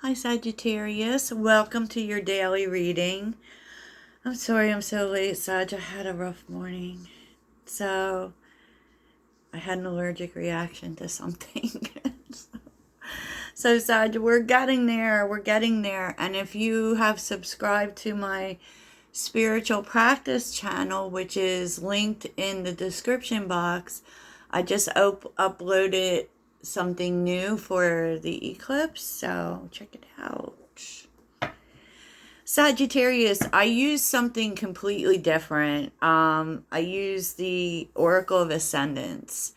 Hi, Sagittarius. Welcome to your daily reading. I'm sorry I'm so late, Sag. I had a rough morning. So, I had an allergic reaction to something. So, Sag, we're getting there. We're getting there. And if you have subscribed to my spiritual practice channel, which is linked in the description box, I just uploaded something new for the eclipse. So, check it out. Sagittarius, I use something completely different. I use the Oracle of Ascendance,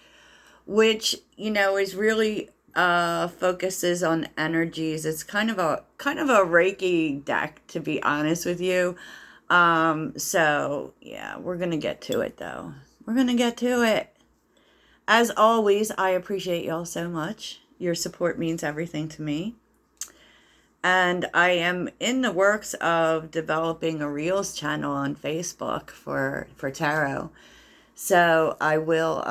which is really focuses on energies. It's kind of a Reiki deck, to be honest with you. So yeah, we're gonna get to it though. We're gonna get to it. As always, I appreciate y'all so much. Your support means everything to me. And I am in the works of developing a Reels channel on Facebook for tarot. So I will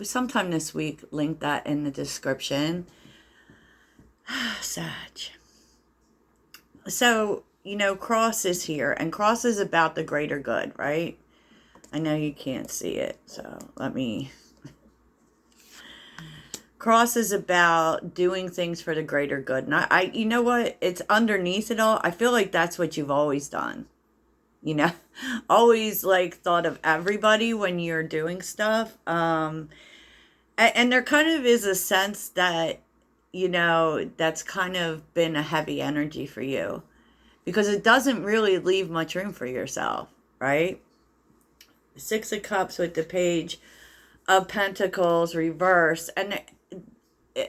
sometime this week link that in the description. Sag. So, cross is here, and cross is about the greater good, right? I know you can't see it, so cross is about doing things for the greater good. And you know what? It's underneath it all. I feel like that's what you've always done. Always like thought of everybody when you're doing stuff. And there kind of is a sense that, that's kind of been a heavy energy for you because it doesn't really leave much room for yourself, right? Six of Cups with the Page of Pentacles reversed. And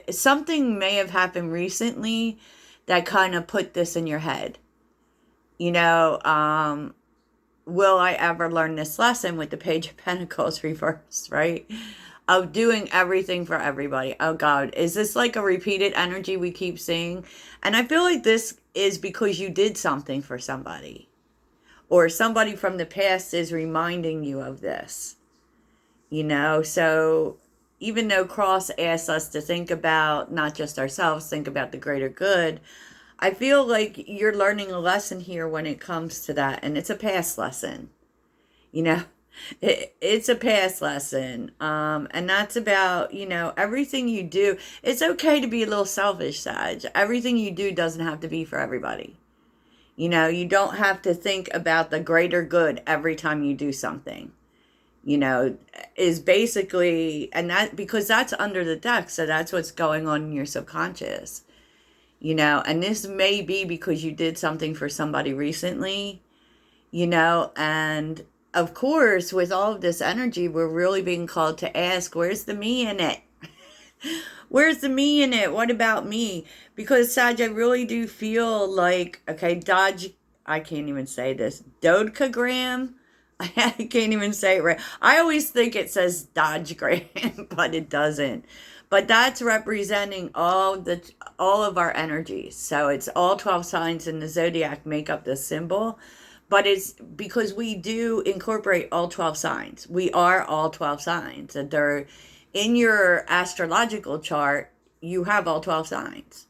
something may have happened recently that kind of put this in your head. Will I ever learn this lesson with the Page of Pentacles reversed, right? Of doing everything for everybody. Oh God, is this like a repeated energy we keep seeing? And I feel like this is because you did something for somebody, or somebody from the past is reminding you of this. So even though Cross asks us to think about not just ourselves, think about the greater good, I feel like you're learning a lesson here when it comes to that. And it's a past lesson, it's a past lesson. And that's about, everything you do. It's okay to be a little selfish, Sag. Everything you do doesn't have to be for everybody. You don't have to think about the greater good every time you do something. Is basically, and that because that's under the deck, so that's what's going on in your subconscious. And this may be because you did something for somebody recently, and of course, with all of this energy, we're really being called to ask, where's the me in it? Where's the me in it? What about me? Because, Sag, I really do feel like, okay, I can't even say this, Dodecagram. I can't even say it right. I always think it says Dodgegram, but it doesn't. But that's representing all of our energies. So it's all 12 signs in the zodiac make up this symbol. But it's because we do incorporate all 12 signs. We are all 12 signs. And they're in your astrological chart, you have all 12 signs.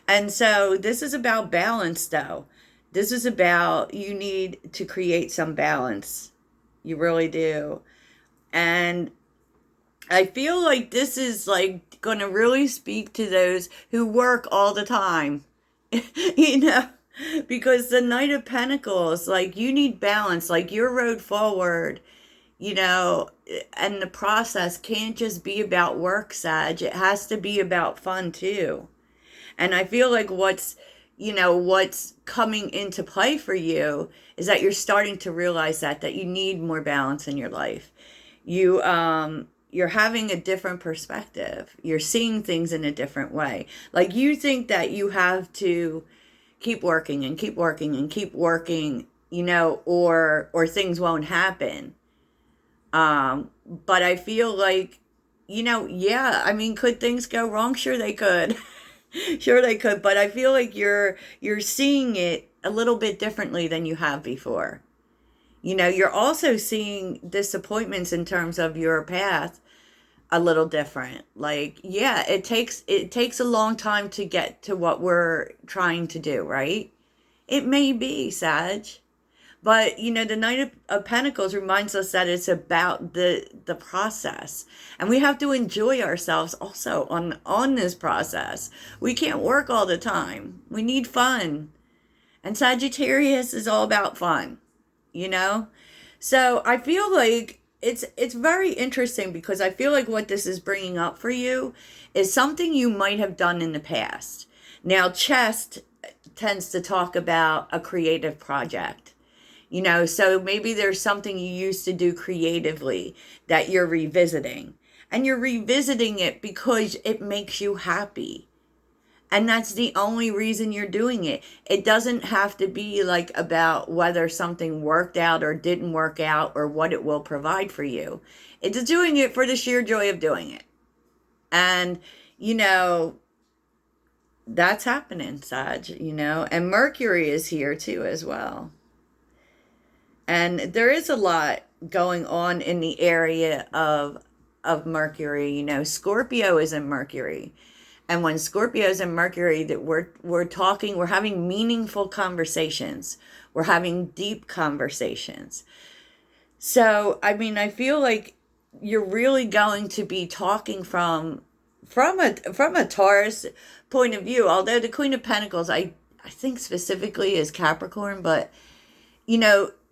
And so this is about balance, though. This is about you need to create some balance. You really do. And I feel like this is like going to really speak to those who work all the time. you know, because the Knight of Pentacles, like you need balance, like your road forward, and the process can't just be about work, Sag. It has to be about fun too. And I feel like what's coming into play for you is that you're starting to realize that you need more balance in your life. You're having a different perspective. You're seeing things in a different way. Like you think that you have to keep working and keep working and keep working, or things won't happen. But I feel like, yeah, I mean, could things go wrong? Sure they could. Sure they could, but I feel like you're seeing it a little bit differently than you have before. You're also seeing disappointments in terms of your path, a little different. Like, yeah, it takes a long time to get to what we're trying to do, right? It may be, Sag. But the Knight of Pentacles reminds us that it's about the process, and we have to enjoy ourselves also on this process. We can't work all the time. We need fun, and Sagittarius is all about fun. You know, so I feel like it's very interesting because I feel like what this is bringing up for you is something you might have done in the past. Now, chest tends to talk about a creative project. So maybe there's something you used to do creatively that you're revisiting. And you're revisiting it because it makes you happy. And that's the only reason you're doing it. It doesn't have to be like about whether something worked out or didn't work out or what it will provide for you. It's doing it for the sheer joy of doing it. And, that's happening, Sag, and Mercury is here too as well. And there is a lot going on in the area of Mercury. Scorpio is in Mercury. And when Scorpio is in Mercury, that we're talking, we're having meaningful conversations. We're having deep conversations. So, I feel like you're really going to be talking from a Taurus point of view. Although the Queen of Pentacles, I think specifically is Capricorn, but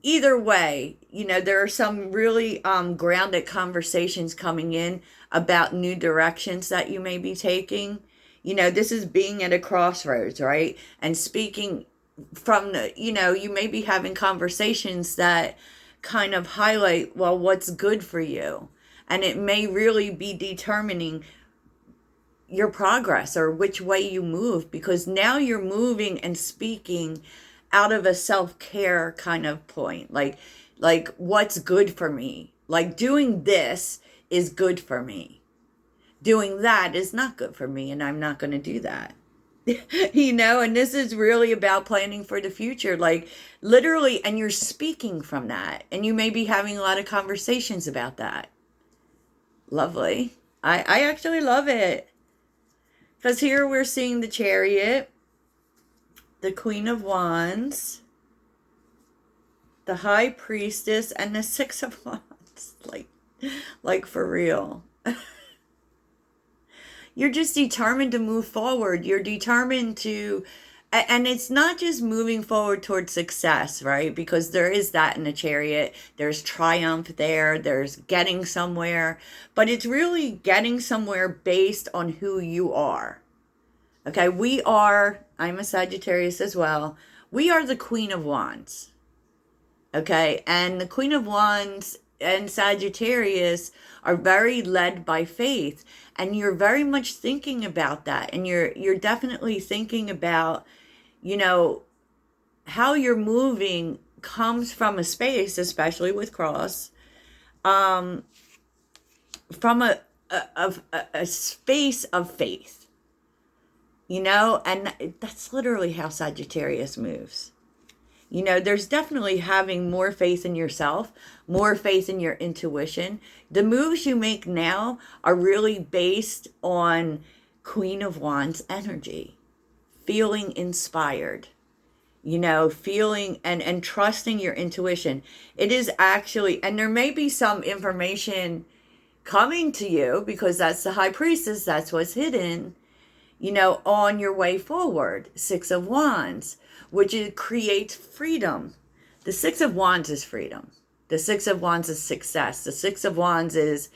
either way, there are some really grounded conversations coming in about new directions that you may be taking. This is being at a crossroads, right? And speaking from you may be having conversations that kind of highlight, well, what's good for you. And it may really be determining your progress or which way you move, because now you're moving and speaking out of a self-care kind of point, like what's good for me, like doing this is good for me, doing that is not good for me, and I'm not going to do that. And this is really about planning for the future, like literally, and you're speaking from that, and you may be having a lot of conversations about that. Lovely. I actually love it, because here we're seeing the Chariot, the Queen of Wands, the High Priestess, and the Six of Wands. Like for real. You're just determined to move forward. You're determined to, and it's not just moving forward towards success, right? Because there is that in the Chariot. There's triumph there. There's getting somewhere. But it's really getting somewhere based on who you are. Okay, I'm a Sagittarius as well. We are the Queen of Wands. Okay, and the Queen of Wands and Sagittarius are very led by faith. And you're very much thinking about that. And you're definitely thinking about, how you're moving comes from a space, especially with cross, from a space of faith. And that's literally how Sagittarius moves. There's definitely having more faith in yourself, more faith in your intuition. The moves you make now are really based on Queen of Wands energy, feeling inspired, feeling and trusting your intuition. It is actually, and there may be some information coming to you because that's the High Priestess, that's what's hidden, on your way forward. Six of Wands, which creates freedom. The Six of Wands is freedom. The Six of Wands is success. The Six of Wands it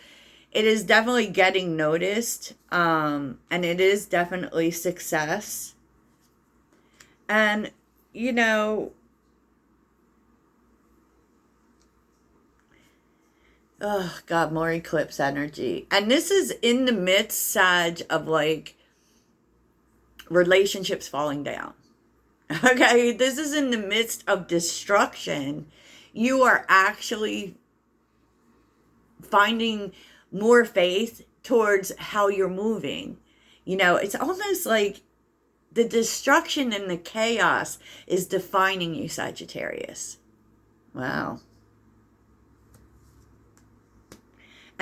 is definitely getting noticed, and it is definitely success. And, oh God, more eclipse energy. And this is in the midst, Sag, of like relationships falling down. Okay, this is in the midst of destruction. You are actually finding more faith towards how you're moving. It's almost like the destruction and the chaos is defining you, Sagittarius. Wow.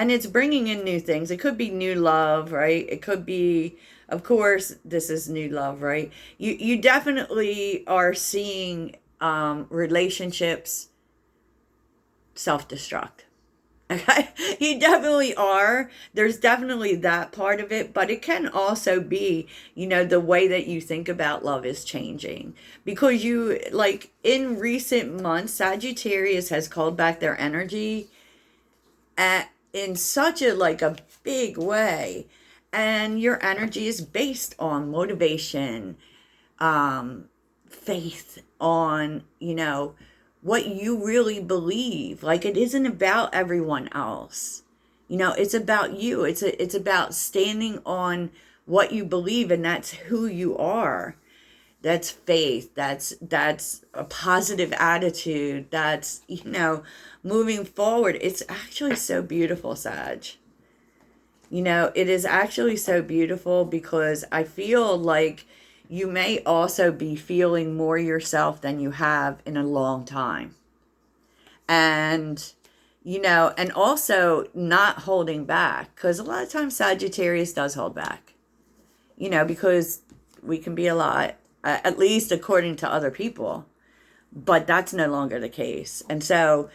And it's bringing in new things. It could be new love, right? It could be, of course, this is new love, right? You definitely are seeing relationships self-destruct. Okay, you definitely are. There's definitely that part of it, but it can also be, the way that you think about love is changing because you, like, in recent months, Sagittarius has called back their energy in such a, like, a big way, and your energy is based on motivation, faith, on, what you really believe. Like, it isn't about everyone else. It's about you. It's about standing on what you believe, and that's who you are. That's faith. That's a positive attitude. That's, moving forward. It's actually so beautiful, Sag. It is actually so beautiful because I feel like you may also be feeling more yourself than you have in a long time. And, and also not holding back. Because a lot of times Sagittarius does hold back, because we can be a lot, at least according to other people. But that's no longer the case. And so,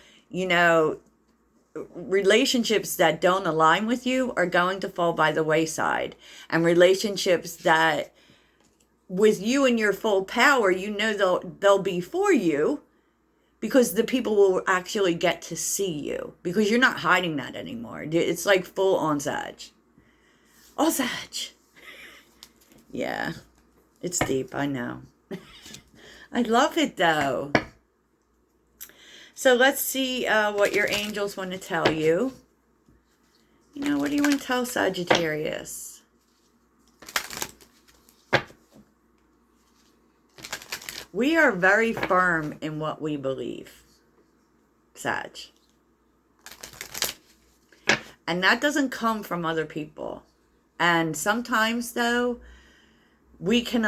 relationships that don't align with you are going to fall by the wayside. And relationships that with you in your full power, they'll be for you because the people will actually get to see you because you're not hiding that anymore. It's like full on Sag. All Sag. Yeah, it's deep, I know. I love it though. So let's see what your angels want to tell you. What do you want to tell Sagittarius? We are very firm in what we believe, Sag. And that doesn't come from other people. And sometimes, though, we can,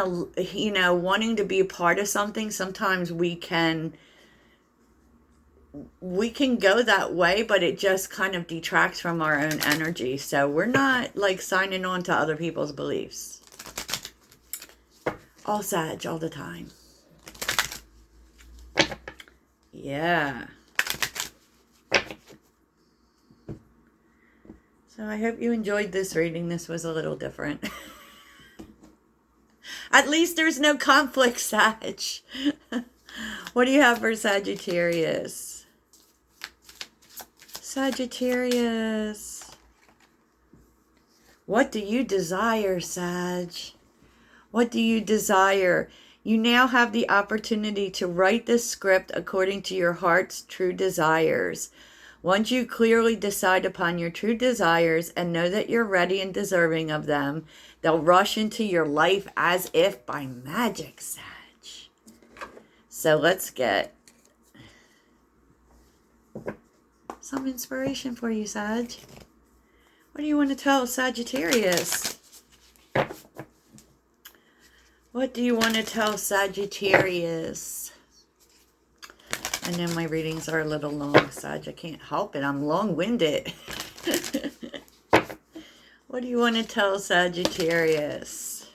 wanting to be a part of something, sometimes we can go that way, but it just kind of detracts from our own energy. So we're not, like, signing on to other people's beliefs. All Sag, all the time. Yeah. So I hope you enjoyed this reading. This was a little different. At least there's no conflict, Sag. What do you have for Sagittarius? Sagittarius. What do you desire, Sag? What do you desire? You now have the opportunity to write this script according to your heart's true desires. Once you clearly decide upon your true desires and know that you're ready and deserving of them, they'll rush into your life as if by magic, Sag. So let's get some inspiration for you, Sag. What do you want to tell Sagittarius? What do you want to tell Sagittarius? I know my readings are a little long, Sag. I can't help it. I'm long-winded. What do you want to tell Sagittarius?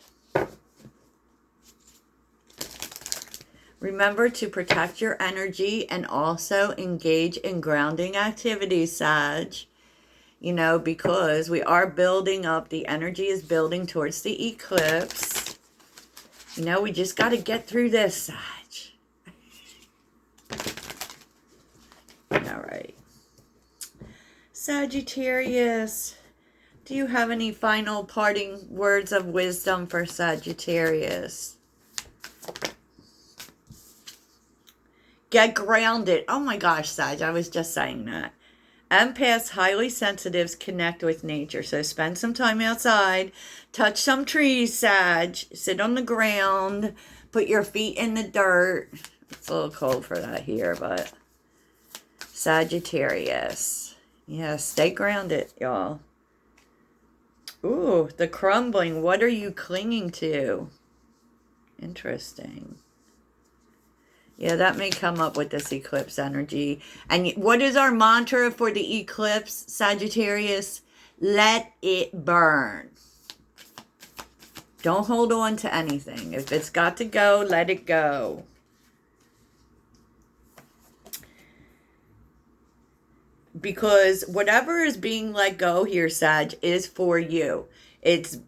Remember to protect your energy and also engage in grounding activities, Sag. Because we are building up. The energy is building towards the eclipse. We just got to get through this, Sag. All right. Sagittarius, do you have any final parting words of wisdom for Sagittarius? Get grounded. Oh my gosh, Sag, I was just saying that. Empaths, highly sensitives, connect with nature. So spend some time outside. Touch some trees, Sag. Sit on the ground. Put your feet in the dirt. It's a little cold for that here, but Sagittarius. Yeah, stay grounded, y'all. Ooh, the crumbling. What are you clinging to? Interesting. Yeah, that may come up with this eclipse energy. And what is our mantra for the eclipse, Sagittarius? Let it burn. Don't hold on to anything. If it's got to go, let it go. Because whatever is being let go here, Sag, is for you. It's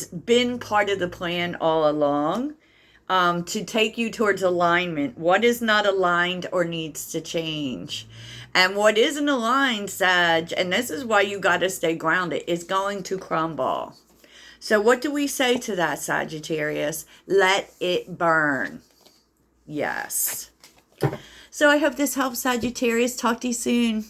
been part of the plan all along, to take you towards alignment. What is not aligned or needs to change? And what isn't aligned, Sag, and this is why you got to stay grounded, is going to crumble. So what do we say to that, Sagittarius? Let it burn. Yes. So I hope this helps, Sagittarius. Talk to you soon.